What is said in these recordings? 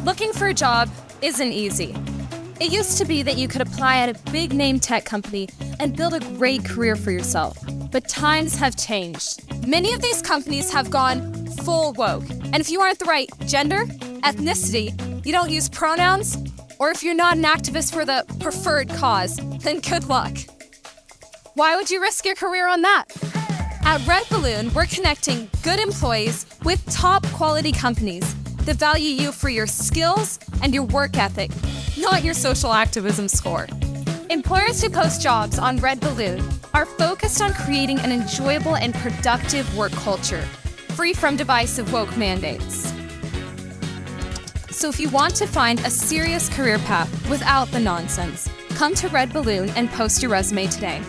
Looking for a job isn't easy. It used to be that you could apply at a big name tech company and build a great career for yourself. But times have changed. Many of these companies have gone full woke. And if you aren't the right gender, ethnicity, you don't use pronouns, or if you're not an activist for the preferred cause, then good luck. Why would you risk your career on that? At Red Balloon, we're connecting good employees with top quality companies that value you for your skills and your work ethic, not your social activism score. Employers who post jobs on Red Balloon are focused on creating an enjoyable and productive work culture, free from divisive woke mandates. So if you want to find a serious career path without the nonsense, come to Red Balloon and post your resume today.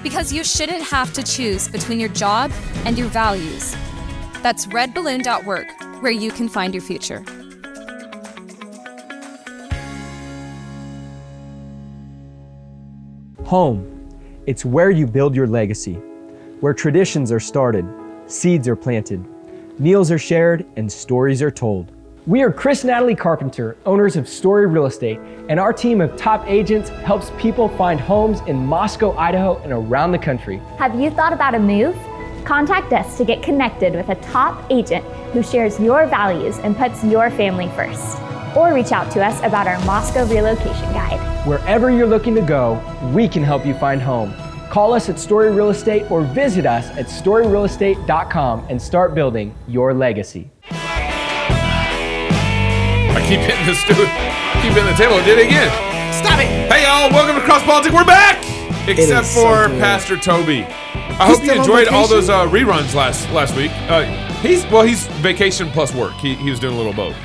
Because you shouldn't have to choose between your job and your values. That's redballoon.work, where you can find your future. Home. It's where you build your legacy, where traditions are started, seeds are planted, meals are shared, and stories are told. We are Chris and Natalie Carpenter, owners of Story Real Estate, and our team of top agents helps people find homes in Moscow, Idaho, and around the country. Have you thought about a move? Contact us to get connected with a top agent who shares your values and puts your family first. Or reach out to us about our Moscow relocation guide. Wherever you're looking to go, we can help you find home. Call us at Story Real Estate or visit us at storyrealestate.com and start building your legacy. I keep hitting the keep hitting the table. I did it again. Stop it. Hey y'all, welcome to CrossPolitic. We're back, except for Pastor Toby. I hope you enjoyed all those reruns last week. He's vacation plus work. He was doing a little both.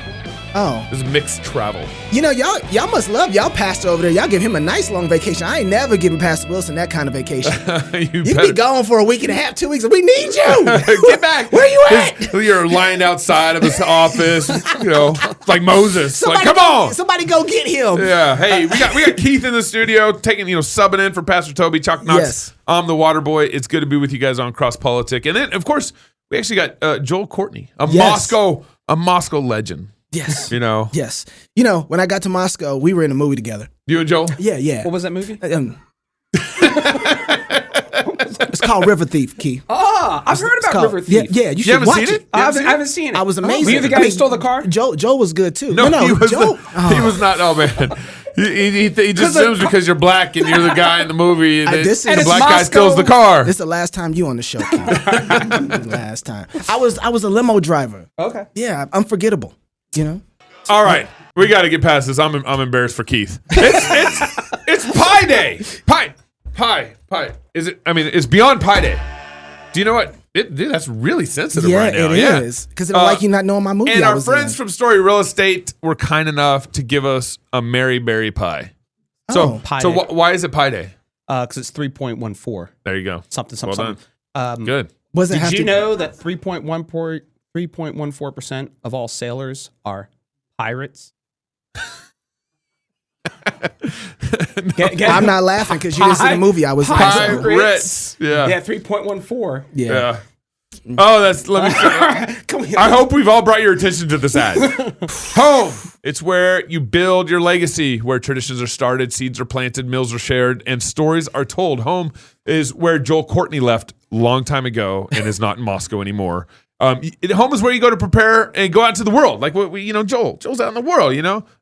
Oh. This is mixed travel. You know, y'all must love y'all pastor over there. Y'all give him a nice long vacation. I ain't never given Pastor Wilson that kind of vacation. you be gone for a week and a half, 2 weeks, and we need you. Get back. Where you at? You're lined outside of his office, like Moses. Somebody come on. Somebody go get him. Yeah. Hey, we got Keith in the studio taking, subbing in for Pastor Toby, Chuck Knox. Yes. I'm the water boy. It's good to be with you guys on CrossPolitic. And then, of course, we actually got Joel Courtney, a Moscow legend. Yes. Yes. When I got to Moscow, we were in a movie together. You and Joel? Yeah. What was that movie? It's called River Thief, Key. Oh, I've heard about River Thief. Yeah, you should watch it. I haven't seen it. I was amazing. Were you the guy who stole the car? Joe was good too. No, he was Joe. He was not. Oh man. He just assumes because you're black and you're the guy in the movie and the black guy steals the car. This is the last time you on the show, Key. Last time. I was a limo driver. Okay. Yeah, unforgettable. All right, we got to get past this. I'm embarrassed for Keith. It's Pie Day. Pie. Is it? I mean, it's beyond Pie Day. Do you know what? Dude, that's really sensitive right now. Yeah, it is. Because it'll like you not knowing my movie. And our friends from Story Real Estate were kind enough to give us a Mary Berry pie. So why is it Pie Day? Because it's 3.14. There you go. Something. Good. Did you know that 3.14% of all sailors are pirates? I'm not laughing because you didn't see the movie I was in. Pirates. Yeah, 3.14. Yeah. Oh, let me Come here. I hope we've all brought your attention to this ad. Home. It's where you build your legacy, where traditions are started, seeds are planted, meals are shared, and stories are told. Home is where Joel Courtney left a long time ago and is not in Moscow anymore. Home is where you go to prepare and go out into the world. Like Joel's out in the world,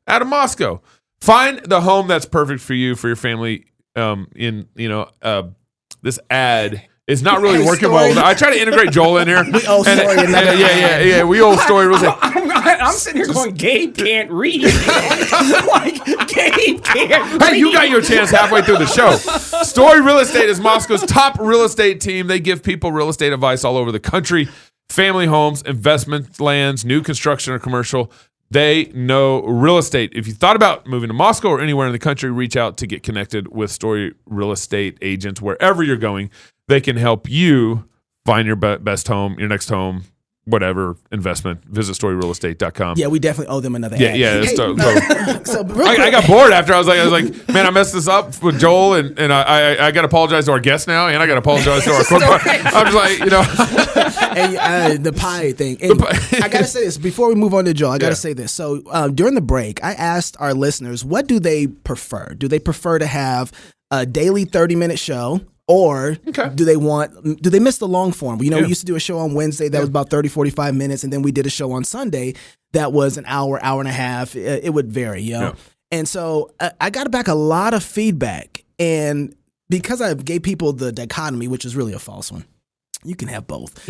out of Moscow. Find the home that's perfect for you, for your family. This ad is not really working well. I try to integrate Joel in here. We owe Story. Yeah. We owe Story. I'm sitting here going, Gabe can't read. Gabe can't read. Hey, you got your chance halfway through the show. Story Real Estate is Moscow's top real estate team. They give people real estate advice all over the country. Family homes, investment lands, new construction or commercial. They know real estate. If you thought about moving to Moscow or anywhere in the country, reach out to get connected with Story Real Estate agents. Wherever you're going, they can help you find your best home, your next home, whatever investment, visitstoryrealestate.com. Yeah, we definitely owe them another ad. Yeah. Hey, So, real I quick- got bored after I was like, man, I messed this up with Joel, and I got to apologize to our guest now, and I got to apologize to our corporate. I'm just like, and the pie thing. And I gotta say this before we move on to Joel. I gotta say this. So during the break, I asked our listeners, what do they prefer? Do they prefer to have a daily 30-minute show? Or do they miss the long form? We used to do a show on Wednesday that was about 30, 45 minutes, and then we did a show on Sunday that was an hour and a half. It would vary, Yeah. And so I got back a lot of feedback, and because I gave people the dichotomy, which is really a false one. You can have both.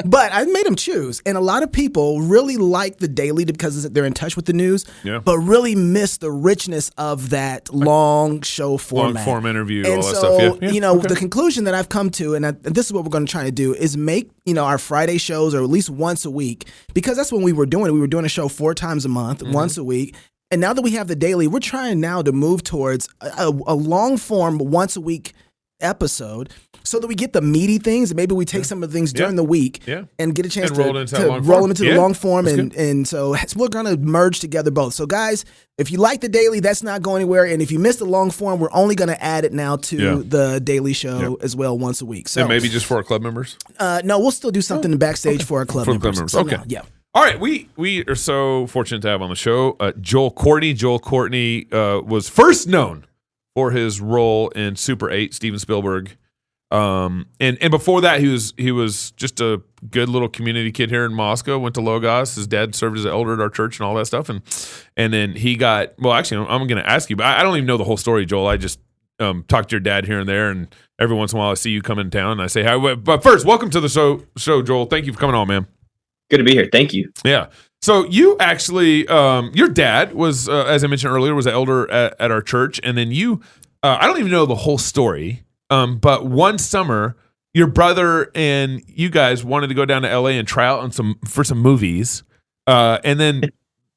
But I made them choose. And a lot of people really like the daily because they're in touch with the news, but really miss the richness of that long show format. Long form interview, and all so, that stuff. The conclusion that I've come to, and this is what we're going to try to do, is make, our Friday shows, or at least once a week, because that's when we were doing it. We were doing a show 4 times a month, once a week. And now that we have the daily, we're trying now to move towards a long form, once a week episode, so that we get the meaty things, and maybe we take some of the things during the week and get a chance to roll them into the long form. And so we're going to merge together both. So guys, if you like the daily, that's not going anywhere. And if you missed the long form, we're only going to add it now to the daily show as well once a week. So and maybe just for our club members? No, we'll still do something backstage for our club members. So okay. No, yeah. All right, we are so fortunate to have on the show Joel Courtney. Joel Courtney was first known for his role in Super 8, Steven Spielberg. And before that, he was just a good little community kid here in Moscow. Went to Logos. His dad served as an elder at our church and all that stuff. And then he got, well, actually, I'm going to ask you, but I don't even know the whole story, Joel. I just talk to your dad here and there, and every once in a while I see you come in town and I say hi. But first, welcome to the show, Joel. Thank you for coming on, man. Good to be here. Thank you. Yeah. So you actually, your dad was, as I mentioned earlier, was an elder at our church, and then you, I don't even know the whole story, but one summer, your brother and you guys wanted to go down to LA and try out for some movies, and then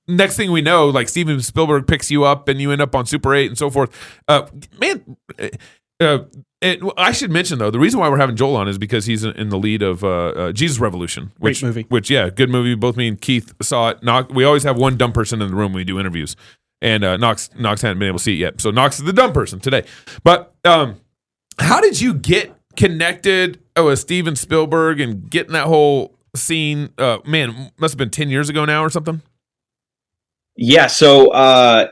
next thing we know, like Steven Spielberg picks you up, and you end up on Super 8 and so forth. I should mention, though, the reason why we're having Joel on is because he's in the lead of Jesus Revolution. Great movie. Good movie. Both me and Keith saw it. We always have one dumb person in the room when we do interviews. And Knox hadn't been able to see it yet. So Knox is the dumb person today. But how did you get connected with Steven Spielberg and getting that whole scene? Man, must have been 10 years ago now or something? Yeah, so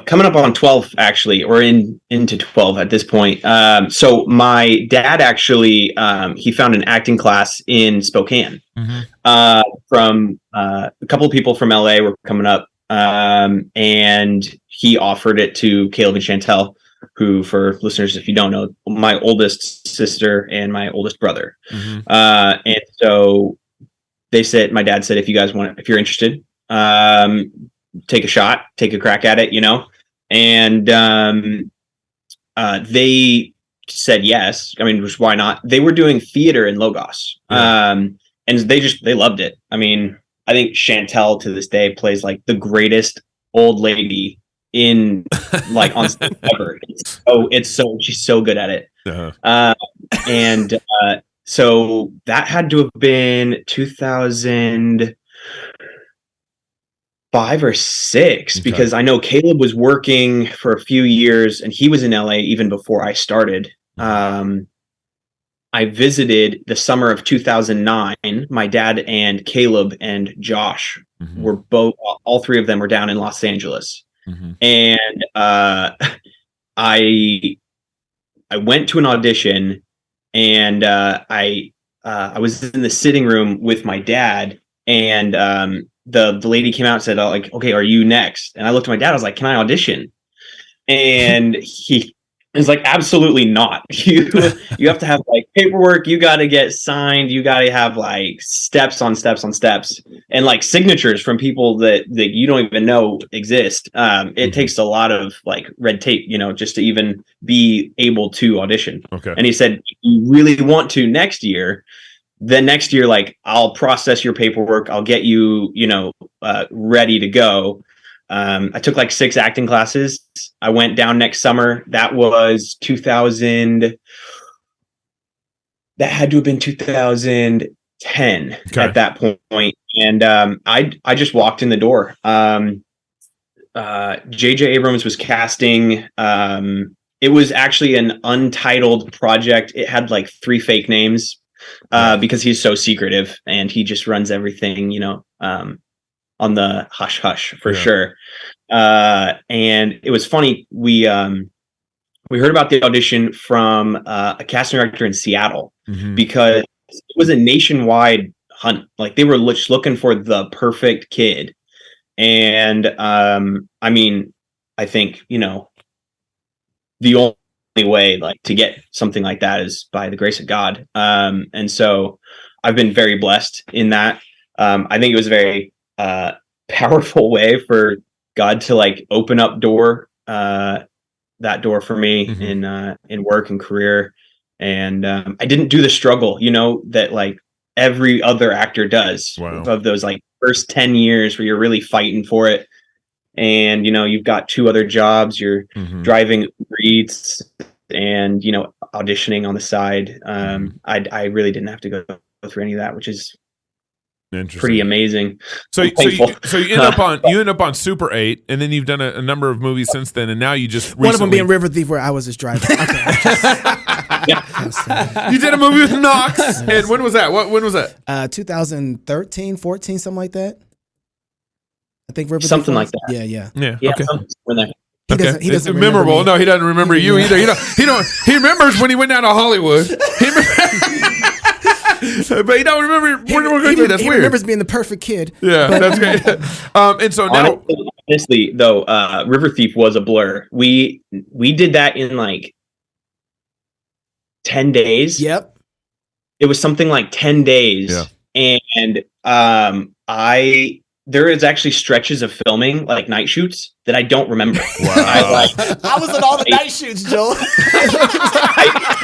coming up on 12, actually, or into 12 at this point. So my dad actually, he found an acting class in Spokane from a couple of people from LA were coming up, and he offered it to Caleb and Chantel, who, for listeners, if you don't know, my oldest sister and my oldest brother. And so my dad said, if you're interested, take a shot, take a crack at it, and they said yes. I mean, why not? They were doing theater in Logos, and they loved it. I mean, I think Chantel to this day plays like the greatest old lady in like on stage ever. She's so good at it. And so that had to have been 2005 or 6, because I know Caleb was working for a few years and he was in LA even before I started. I visited the summer of 2009. My dad and Caleb and Josh were all three of them were down in Los Angeles. And I went to an audition, and I was in the sitting room with my dad, and the lady came out and said, okay, are you next? And I looked at my dad, I was like, can I audition? And he was like, absolutely not. You have to have like paperwork, you got to get signed, you got to have like steps on steps on steps, and like signatures from people that you don't even know exist. It takes a lot of like red tape, just to even be able to audition. Okay. And he said, if you really want to next year, then next year, like, I'll process your paperwork. I'll get you, ready to go. I took like 6 acting classes. I went down next summer. That was 2000. That had to have been 2010 10 at that point. And I just walked in the door. J.J. Abrams was casting. It was actually an untitled project. It had like 3 fake names because he's so secretive and he just runs everything, on the hush hush for sure. And it was funny. We heard about the audition from a casting director in Seattle because it was a nationwide hunt. Like they were just looking for the perfect kid. And I mean, I think, the only way like to get something like that is by the grace of God. And so I've been very blessed in that. I think it was a very powerful way for God to like open up that door for me in work and career. And I didn't do the struggle, that like every other actor does of those like first 10 years where you're really fighting for it. And, you've got 2 other jobs, you're driving Uber Eats and, auditioning on the side. I really didn't have to go through any of that, which is pretty amazing. So you end up on Super 8, and then you've done a number of movies since then, and now you just one of them being River Thief, where I was his driver. You did a movie with Knox, and when was that? When was that? 2013, 14, something like that. I think River something Thief like that. Yeah. Okay. He doesn't memorable. No, he doesn't remember you either. He remembers when he went down to Hollywood. But you don't remember. That's weird. He remembers being the perfect kid. Yeah, that's great. And so now, honestly, though, River Thief was a blur. We did that in like 10 days. Yep. It was something like 10 days. Yeah. And there is actually stretches of filming, like night shoots, that I don't remember. Wow. I was in all the night shoots, Joel.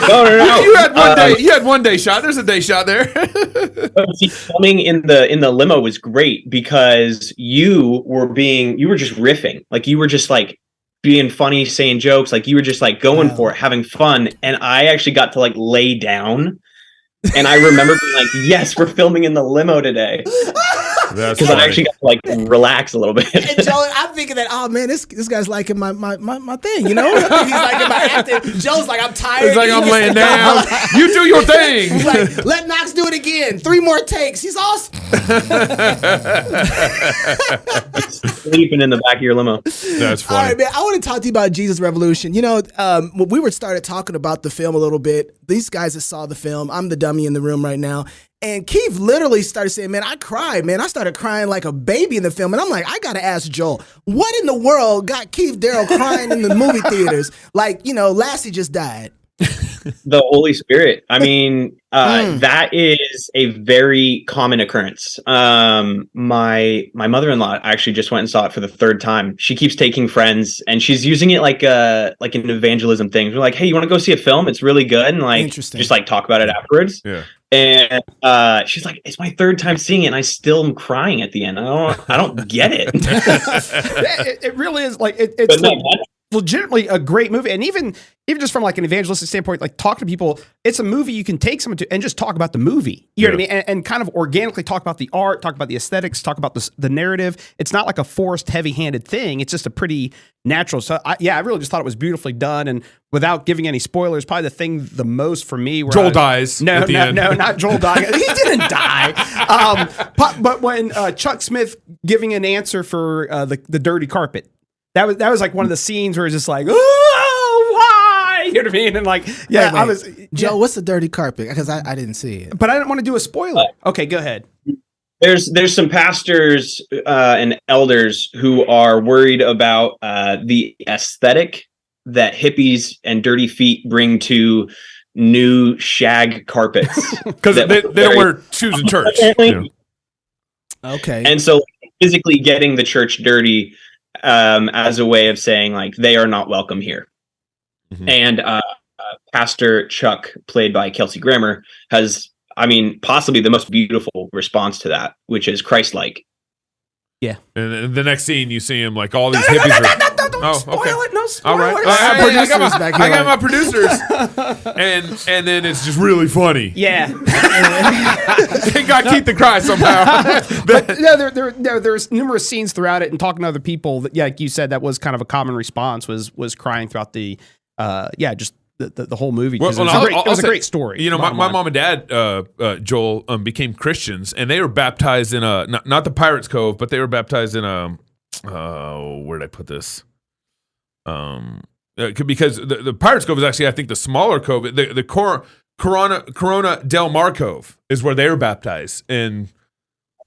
No. You had one day. You had one day shot. There's a day shot there. See, filming in the limo was great because you were just riffing, like you were just like being funny, saying jokes, like you were just like going for it, having fun, and I actually got to like lay down, and I remember being like, "Yes, we're filming in the limo today." Because I actually got to like relax a little bit. And Joe, I'm thinking that, oh man, this guy's liking my thing, I think he's liking my acting. Joe's like, I'm tired. It's like, I'm laying down. You do your thing. He's like, let Knox do it again. 3 more takes. He's awesome. Sleeping in the back of your limo. That's funny. All right, man. I want to talk to you about Jesus Revolution. When we started talking about the film a little bit, these guys that saw the film, I'm the dummy in the room right now. And Keith literally started saying, man, I cried, man. I started crying like a baby in the film. And I'm like, I got to ask Joel, what in the world got Keith Darrell crying in the movie theaters? Like, Lassie just died. The Holy Spirit. I mean, that is a very common occurrence. My mother-in-law actually just went and saw it for the 3rd time. She keeps taking friends and she's using it like an evangelism thing. We're like, hey, you want to go see a film? It's really good. And just like talk about it afterwards. Yeah. And she's like, it's my 3rd time seeing it, and I still am crying at the end. I don't get it. It really is like it's legitimately a great movie, and even just from like an evangelistic standpoint, like talk to people, it's a movie you can take someone to and just talk about the movie. You know what I mean? And kind of organically talk about the art, talk about the aesthetics, talk about the narrative. It's not like a forced, heavy-handed thing. It's just a pretty natural. So I really just thought it was beautifully done, and without giving any spoilers, probably the thing the most for me where Joel dies. No, not Joel dying. He didn't die. But when Chuck Smith giving an answer for the dirty carpet. That was like one of the scenes where it's just like, oh, why? You know what I mean? And like, yeah, I was. Joe, what's the dirty carpet? Because I didn't see it. But I didn't want to do a spoiler. Okay, go ahead. There's some pastors and elders who are worried about the aesthetic that hippies and dirty feet bring to new shag carpets. Because they don't wear shoes in church. Yeah. Okay. And so physically getting the church dirty as a way of saying like they are not welcome here. Mm-hmm. And Pastor Chuck, played by Kelsey Grammer, has, I mean, possibly the most beautiful response to that, which is Christ-like. Yeah. And in the next scene, you see him like all these hippies. spoil it. No spoilers. All right. I got my producers. and then it's just really funny. Yeah. They got Keith to cry somehow. But no, there's numerous scenes throughout it, and talking to other people. That, like you said, that was kind of a common response was crying throughout the just the whole movie. It was a great story. You know, my mom and dad, Joel, became Christians, and they were baptized in not the Pirates Cove, but they were baptized in where did I put this? Because the Pirates Cove is actually, I think, the smaller cove. The Corona del Mar Cove is where they were baptized in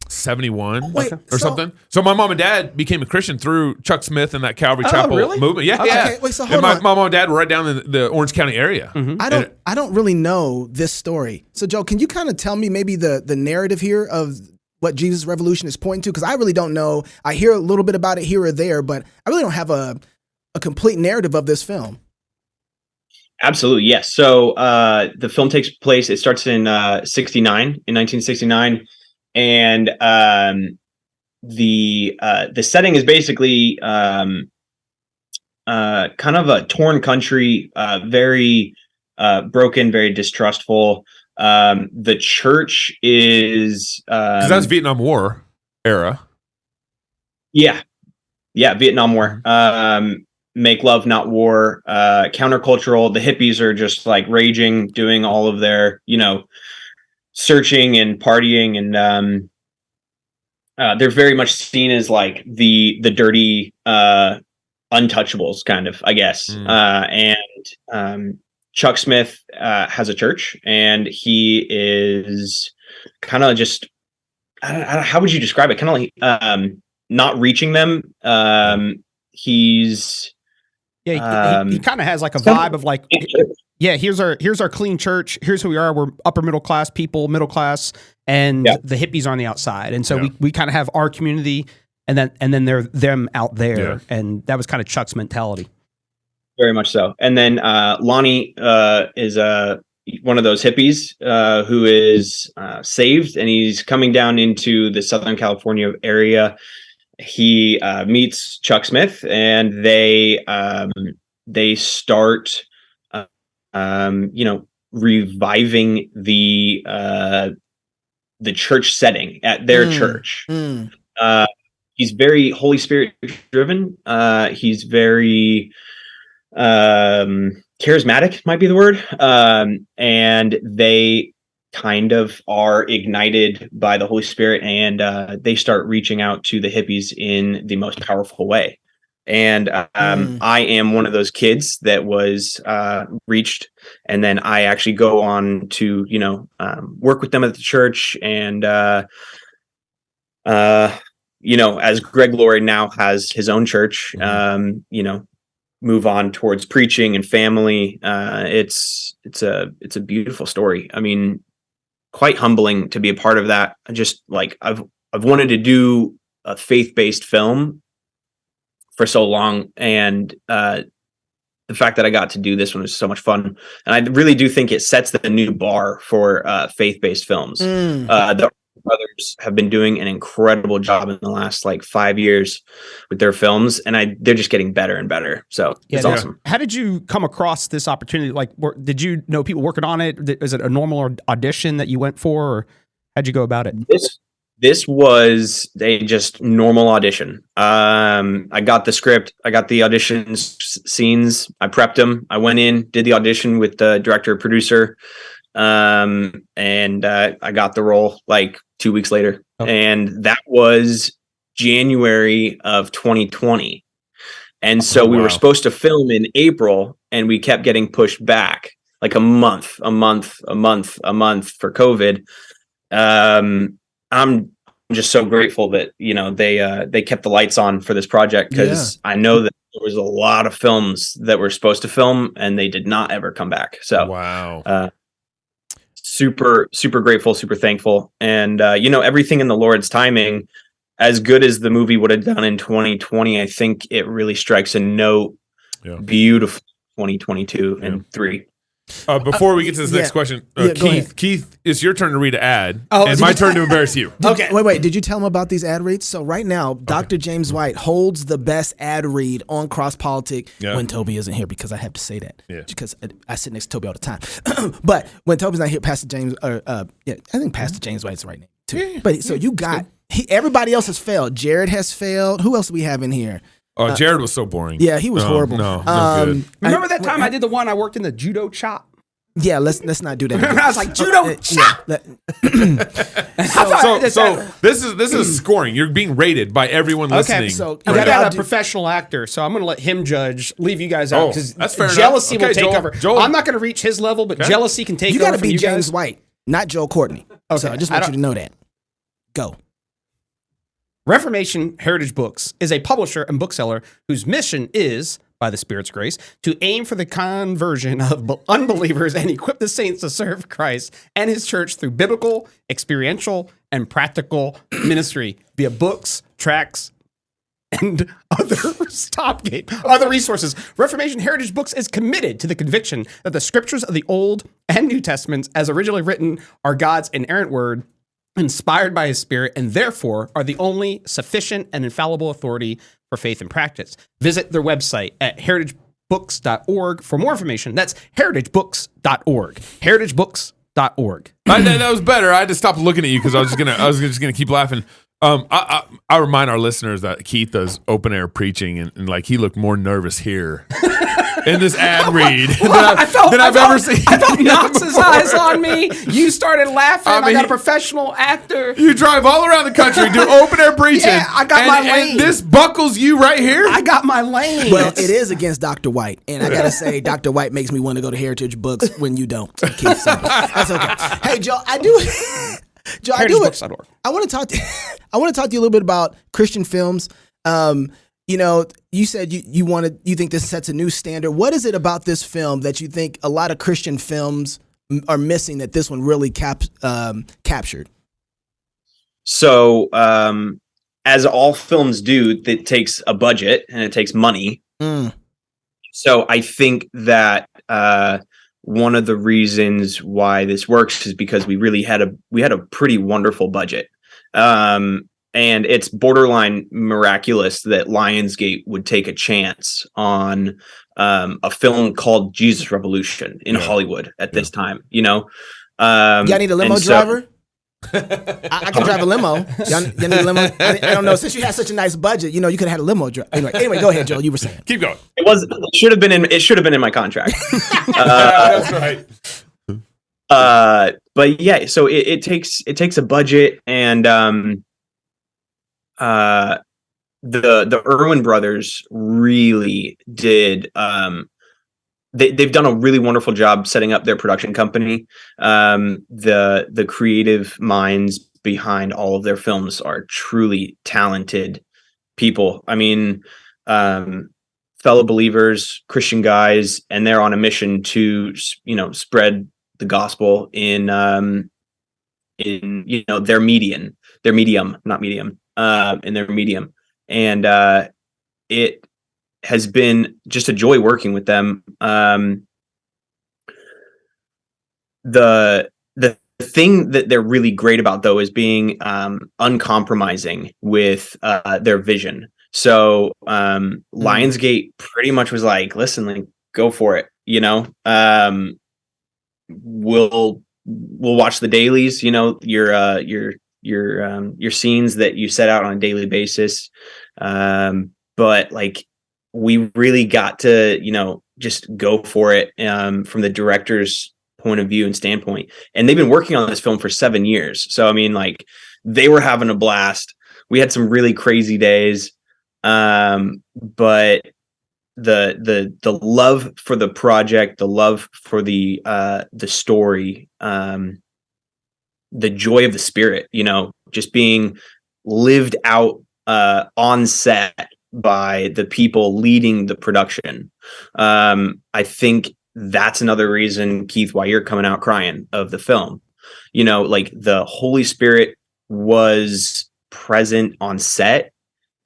71 something. So my mom and dad became a Christian through Chuck Smith and that Calvary Chapel movement. Yeah, Okay, wait, so hold and on. my mom and dad were right down in the Orange County area. Mm-hmm. I don't really know this story. So Joe, can you kind of tell me maybe the narrative here of what Jesus Revolution is pointing to? Because I really don't know. I hear a little bit about it here or there, but I really don't have a complete narrative of this film. Absolutely, yes. So the film takes place. It starts in 1969, and the setting is basically kind of a torn country, very broken, very distrustful. The church is because that's Vietnam War era. Yeah, Vietnam War. Make love, not war. Countercultural. The hippies are just like raging, doing all of their, searching and partying, and they're very much seen as like the dirty untouchables, kind of, I guess. And Chuck Smith has a church, and he is kind of just, I don't know, how would you describe it? Kind of like not reaching them. He's he kind of has like a vibe of like, here's our clean church. Here's who we are. We're upper middle class people, and the hippies are on the outside. And so we kind of have our community, and then they're them out there. Yeah. And that was kind of Chuck's mentality. Very much so. And then Lonnie is one of those hippies who is saved, and he's coming down into the Southern California area. He meets Chuck Smith, and they start, reviving the church setting at their church. He's very Holy Spirit driven. He's very charismatic, might be the word. And they kind of are ignited by the Holy Spirit, and they start reaching out to the hippies in the most powerful way. And I am one of those kids that was reached, and then I actually go on to work with them at the church, and as Greg Laurie now has his own church, move on towards preaching and family. It's a beautiful story. I mean, quite humbling to be a part of that. I just like I've wanted to do a faith-based film for so long, and the fact that I got to do this one was so much fun. And I really do think it sets the new bar for faith-based films. The brothers have been doing an incredible job in the last 5 years with their films, and they're just getting better and better. So it's awesome. How did you come across this opportunity? Did you know people working on it? Is it a normal audition that you went for, or how'd you go about it? This was a just normal audition. I got the script, I got the audition scenes, I prepped them, I went in, did the audition with the director, producer, and I got the role 2 weeks later. And that was January of 2020. And so we were supposed to film in April, and we kept getting pushed back a month for COVID. I'm just so grateful that they kept the lights on for this project, because I know that there was a lot of films that were supposed to film, and they did not ever come back. So wow. Super, super grateful, super thankful. And, everything in the Lord's timing, as good as the movie would have done in 2020, I think it really strikes a note. Beautiful 2022 and 3. Before we get to this next question, Keith, it's your turn to read an ad, and my turn to embarrass you. Okay. Wait. Did you tell him about these ad reads? So right now, Dr. James White holds the best ad read on CrossPolitic when Toby isn't here, because I have to say that. Yeah. Because I sit next to Toby all the time. But when Toby's not here, Pastor James, I think Pastor James White's the right name too. Yeah. But so you got, everybody else has failed. Jared has failed. Who else do we have in here? Oh, Jared was so boring. Yeah, he was horrible. No good. Remember that time I did the one I worked in the judo shop? Yeah, let's not do that again. I was like, judo chop. So this is scoring. You're being rated by everyone listening. Okay, so you got a professional actor, so I'm going to let him judge. Leave you guys out because jealousy will take over. I'm not going to reach his level, but jealousy can take over. You got to be James White, not Joe Courtney. Okay, so I just want you to know that. Go. Reformation Heritage Books is a publisher and bookseller whose mission is, by the Spirit's grace, to aim for the conversion of unbelievers and equip the saints to serve Christ and his church through biblical, experiential, and practical ministry via books, tracts, and other resources. Reformation Heritage Books is committed to the conviction that the scriptures of the Old and New Testaments, as originally written, are God's inerrant word, inspired by his Spirit, and therefore are the only sufficient and infallible authority for faith and practice. Visit their website at heritagebooks.org for more information. That's heritagebooks.org. heritagebooks.org. That was better. I had to stop looking at you because I was just gonna keep laughing. I remind our listeners that Keith does open air preaching, and like he looked more nervous here in this ad read than I've ever seen. I felt Knox's eyes on me. You started laughing. I got a professional actor. You drive all around the country, do open air preaching. Yeah, I got my lane. And this buckles you right here. I got my lane. Well, it is against Dr. White, and I gotta say, Dr. White makes me want to go to Heritage Books when you don't. Keith, so that's okay. Hey, Joe, I do. Joe, I want to talk to you a little bit about Christian films. You know, you said you think this sets a new standard. What is it about this film that you think a lot of Christian films are missing that this one really captured? So, as all films do, it takes a budget and it takes money. So I think that one of the reasons why this works is because we had a pretty wonderful budget. And it's borderline miraculous that Lionsgate would take a chance on a film called Jesus Revolution in Hollywood at this time. You know, y'all need a limo driver. I can drive a limo. Y'all need a limo. I don't know. Since you had such a nice budget, you know, you could have had a limo driver. Anyway, go ahead, Joel. You were saying. Keep going. It should have been in my contract. That's right. But yeah, so it takes a budget, and the Irwin brothers really did. They've done a really wonderful job setting up their production company. The creative minds behind all of their films are truly talented people. I mean, fellow believers, Christian guys, and they're on a mission to, you know, spread the gospel in you know, their medium, and it has been just a joy working with them. The thing that they're really great about, though, is being uncompromising with their vision. So Lionsgate pretty much was like, listen, like, go for it, you know. We'll watch the dailies, you know, your scenes that you set out on a daily basis. But like, we really got to, you know, just go for it from the director's point of view and standpoint. And they've been working on this film for 7 years. So, I mean, like, they were having a blast. We had some really crazy days. But the love for the project, the love for the story, the joy of the Spirit, you know, just being lived out on set by the people leading the production. I think that's another reason, Keith, why you're coming out crying of the film. You know, like, the Holy Spirit was present on set,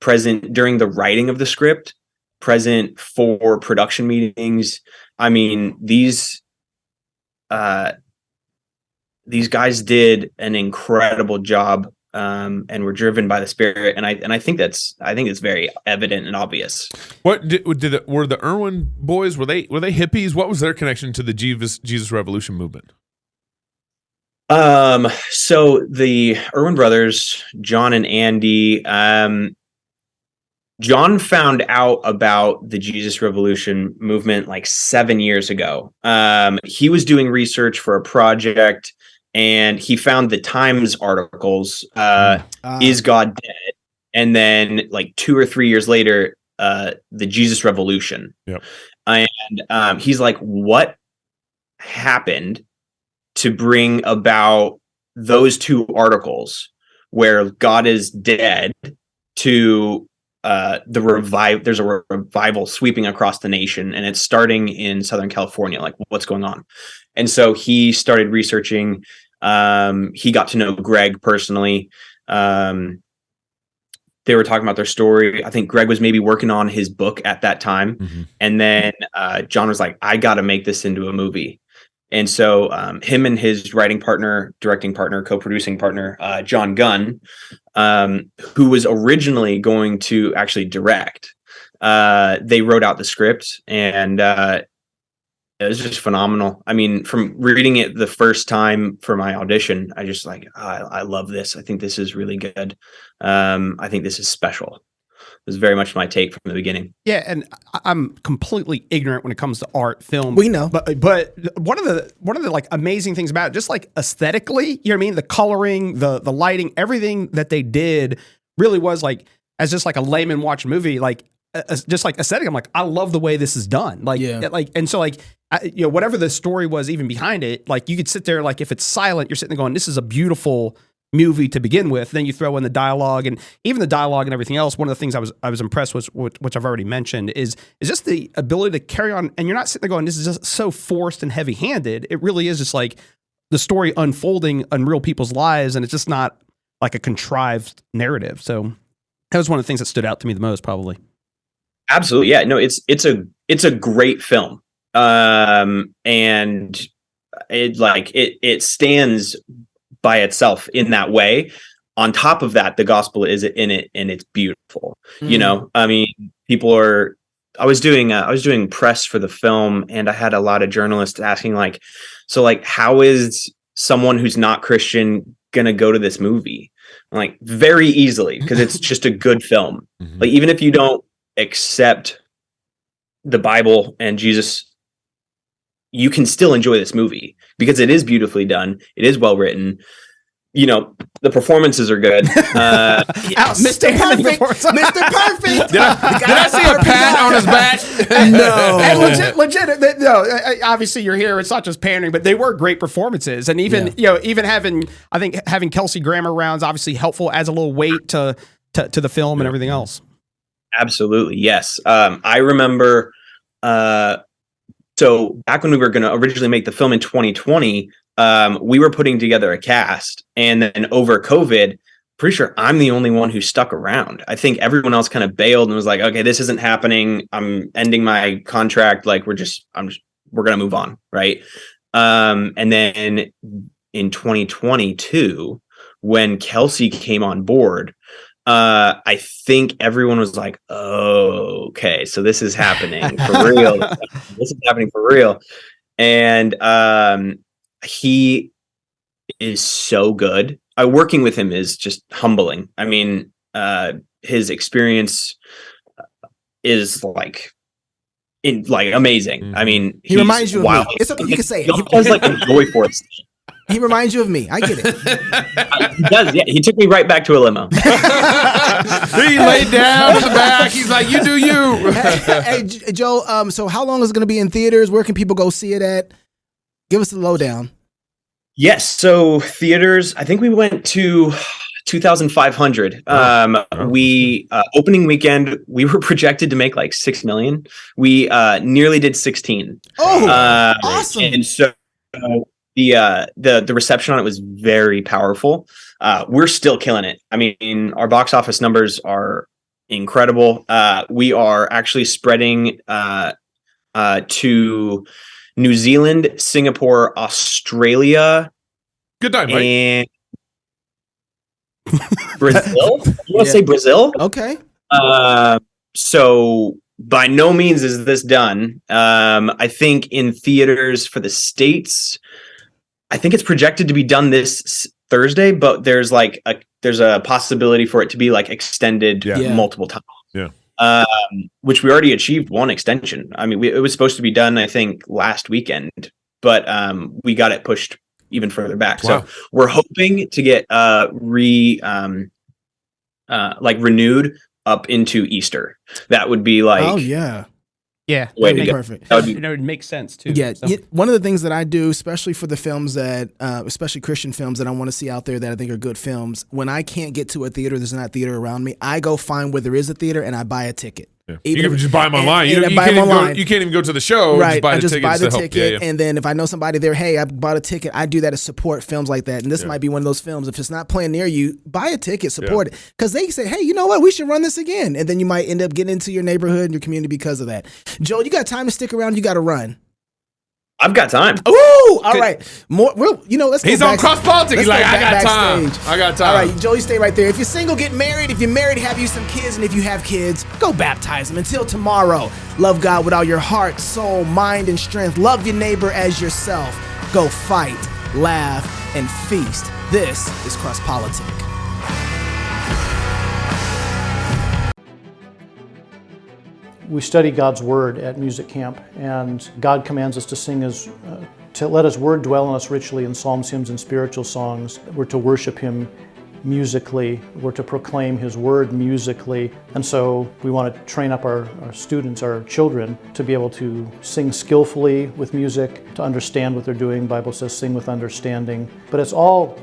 present during the writing of the script, present for production meetings. I mean, these these guys did an incredible job, and were driven by the Spirit, and I think it's very evident and obvious. What were the Irwin boys? Were they hippies? What was their connection to the Jesus Revolution movement? So the Irwin brothers, John and Andy, John found out about the Jesus Revolution movement like 7 years ago. He was doing research for a project, and he found the Times articles, Is God Dead? And then like 2 or 3 years later, the Jesus Revolution. Yep. And he's like, what happened to bring about those two articles where God is dead to there's a revival sweeping across the nation, and it's starting in Southern California. Like, what's going on? And so he started researching. He got to know Greg personally. They were talking about their story. I think Greg was maybe working on his book at that time. Mm-hmm. And then John was like, I got to make this into a movie. And so him and his writing partner, directing partner, co-producing partner, John Gunn, who was originally going to actually direct, they wrote out the script, and it was just phenomenal. I mean, from reading it the first time for my audition, I just like, I love this. I think this is really good. I think this is special. It was very much my take from the beginning. Yeah, and I'm completely ignorant when it comes to art, film. We know, but one of the like amazing things about it, just like aesthetically, you know what I mean? The coloring, the lighting, everything that they did really was like, as just like a layman watching a movie, like just like aesthetic. I'm like, I love the way this is done. Like, yeah. Like, and so like, whatever the story was even behind it, like you could sit there, like if it's silent, you're sitting there going, this is a beautiful movie to begin with. Then you throw in the dialogue, and even the dialogue and everything else. One of the things I was impressed with, which I've already mentioned, is just the ability to carry on. And you're not sitting there going, this is just so forced and heavy handed. It really is just like the story unfolding on real people's lives. And it's just not like a contrived narrative. So that was one of the things that stood out to me the most, probably. Absolutely. Yeah, no, it's a great film. And it stands by itself in that way. On top of that, the gospel is in it, and it's beautiful. Mm. You know, I mean, I was doing press for the film, and I had a lot of journalists asking like, so like, how is someone who's not Christian gonna go to this movie? I'm like, very easily, because it's just a good film. Mm-hmm. Like, even if you don't accept the Bible and Jesus, you can still enjoy this movie because it is beautifully done. It is well written. You know, the performances are good. Yes. Mr. Perfect. Mr. Perfect. Did I see a pat on his back? No. And legit. No. Obviously, you're here. It's not just pandering, but they were great performances. And even even having Kelsey Grammer around is obviously helpful, adds a little weight to the film and everything else. Absolutely, yes. I remember. So back when we were going to originally make the film in 2020, we were putting together a cast, and then over COVID, pretty sure I'm the only one who stuck around. I think everyone else kind of bailed and was like, okay, this isn't happening. I'm ending my contract. Like we're going to move on. Right. And then in 2022, when Kelsey came on board, I think everyone was like, oh, okay, so this is happening for real. This is happening for real. And he is so good. Working with him is just humbling. I mean, his experience is amazing. I mean, he reminds you of me. It's okay, you can say it. He does like a Joy Force. He reminds you of me. I get it. He does. Yeah, he took me right back to a limo. He laid down in the back. He's like, "You do you." Hey, Joe. So how long is it going to be in theaters? Where can people go see it at? Give us the lowdown. Yes. So theaters. I think we went to 2,500. We opening weekend, we were projected to make like 6 million. We nearly did 16. Oh, awesome! And so. The reception on it was very powerful. We're still killing it. I mean, our box office numbers are incredible. We are actually spreading to New Zealand, Singapore, Australia, Good time, Mike. and Brazil. You want to say Brazil? Okay. So by no means is this done. I think in theaters for the States, I think it's projected to be done this Thursday, but there's a possibility for it to be like extended multiple times. Yeah. Which we already achieved one extension. I mean, it was supposed to be done, I think, last weekend, but we got it pushed even further back. Wow. So we're hoping to get renewed up into Easter. That would be like, Oh yeah. Yeah, way to That'd be go. perfect. That would be it would make sense too. Yeah, So- one of the things that I do, especially for the films that, especially Christian films that I want to see out there that I think are good films, when I can't get to a theater, there's not theater around me, I go find where there is a theater and I buy a ticket. Yeah. Even You can if- just buy them online. and You I buy them online. you can't even go to the show. Right, I Just just buy buy the the ticket. ticket, Yeah. and then if I know somebody there, hey, I bought a ticket, I do that to support films like that. And this might be one of those films. If it's not playing near you, buy a ticket, support it, because they say, hey, you know what, we should run this again, and then you might end up getting into your neighborhood and your community because of that. Joel, you got time to stick around? You got to run. I've got time. Ooh, all right. More, let's go He's on back- CrossPolitic. let's He's like, go I got time. backstage. I got time. All right, Joel, you stay right there. If you're single, get married. If you're married, have you some kids. And if you have kids, go baptize them. Until tomorrow, love God with all your heart, soul, mind, and strength. Love your neighbor as yourself. Go fight, laugh, and feast. This is CrossPolitic. We study God's Word at music camp, and God commands us to sing to let His Word dwell in us richly in psalms, hymns, and spiritual songs. We're to worship Him musically. We're to proclaim His Word musically. And so we want to train up our students, our children, to be able to sing skillfully with music, to understand what they're doing. The Bible says sing with understanding. But it's all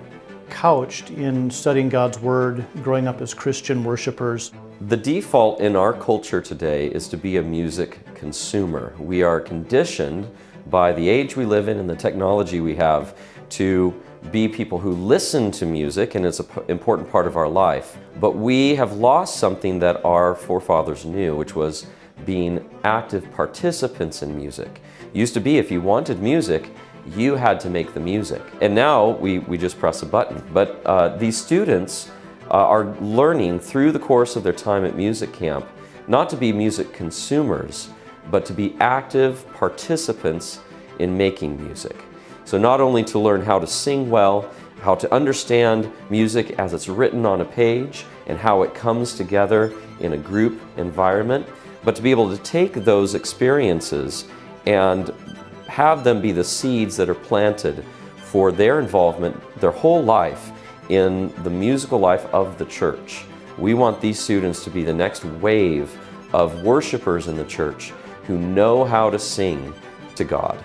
couched in studying God's Word, growing up as Christian worshipers. The default in our culture today is to be a music consumer. We are conditioned by the age we live in and the technology we have to be people who listen to music, and it's an important part of our life. But we have lost something that our forefathers knew, which was being active participants in music. It used to be if you wanted music, you had to make the music. And now we just press a button. But these students are learning through the course of their time at music camp not to be music consumers, but to be active participants in making music. So not only to learn how to sing well, how to understand music as it's written on a page and how it comes together in a group environment, but to be able to take those experiences and have them be the seeds that are planted for their involvement their whole life in the musical life of the church. We want these students to be the next wave of worshipers in the church who know how to sing to God.